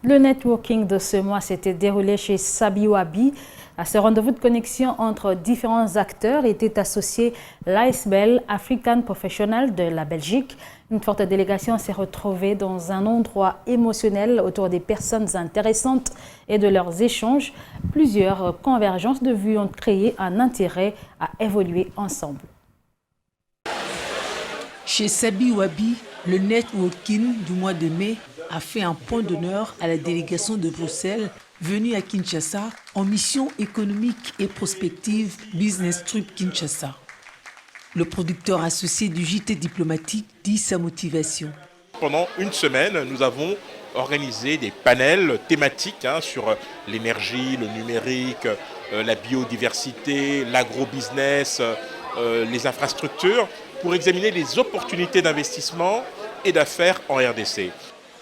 Le networking de ce mois s'était déroulé chez Sabi Wabi. À ce rendez-vous de connexion entre différents acteurs était associé l'ASBL African Professional de la Belgique. Une forte délégation s'est retrouvée dans un endroit émotionnel autour des personnes intéressantes et de leurs échanges. Plusieurs convergences de vues ont créé un intérêt à évoluer ensemble. Chez Sabi Wabi, le networking du mois de mai a fait un point d'honneur à la délégation de Bruxelles venue à Kinshasa en mission économique et prospective Business Trip Kinshasa. Le producteur associé du JT diplomatique dit sa motivation. Pendant une semaine, nous avons organisé des panels thématiques sur l'énergie, le numérique, la biodiversité, l'agro-business, les infrastructures, pour examiner les opportunités d'investissement et d'affaires en RDC.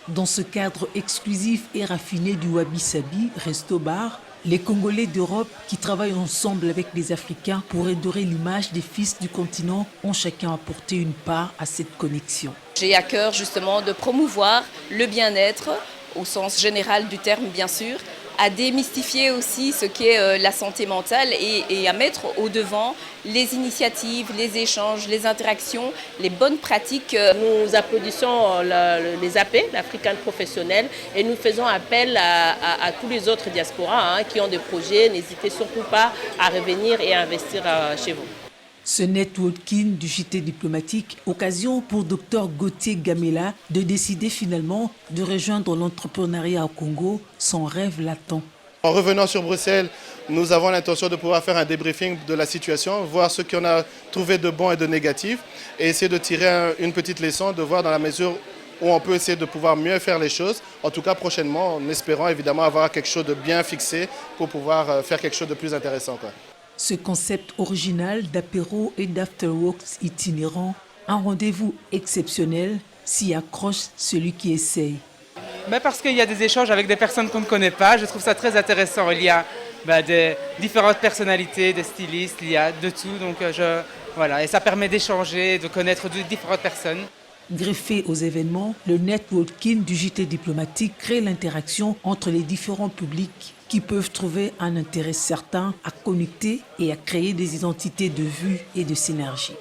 Dans ce cadre exclusif et raffiné du Wabi Sabi Resto Bar, les Congolais d'Europe qui travaillent ensemble avec les Africains pour redorer l'image des fils du continent ont chacun apporté une part à cette connexion. J'ai à cœur justement de promouvoir le bien-être au sens général du terme bien sûr, à démystifier aussi ce qu'est la santé mentale et à mettre au devant les initiatives, les échanges, les interactions, les bonnes pratiques. Nous applaudissons les AP, l'African Professionnel, et nous faisons appel à tous les autres diasporas qui ont des projets. N'hésitez surtout pas à revenir et à investir chez vous. Ce networking du JT diplomatique, occasion pour Dr Gauthier Gamela de décider finalement de rejoindre l'entrepreneuriat au Congo, son rêve latent. En revenant sur Bruxelles, nous avons l'intention de pouvoir faire un débriefing de la situation, voir ce qu'on a trouvé de bon et de négatif, et essayer de tirer une petite leçon, de voir dans la mesure où on peut essayer de pouvoir mieux faire les choses, en tout cas prochainement, en espérant évidemment avoir quelque chose de bien fixé pour pouvoir faire quelque chose de plus intéressant, quoi. Ce concept original d'apéro et d'afterworks itinérant, un rendez-vous exceptionnel s'y accroche celui qui essaye. Parce qu'il y a des échanges avec des personnes qu'on ne connaît pas, je trouve ça très intéressant. Il y a des différentes personnalités, des stylistes, il y a de tout. Donc voilà, et ça permet d'échanger, de connaître de différentes personnes. Greffé aux événements, le networking du JT diplomatique crée l'interaction entre les différents publics qui peuvent trouver un intérêt certain à connecter et à créer des identités de vue et de synergie.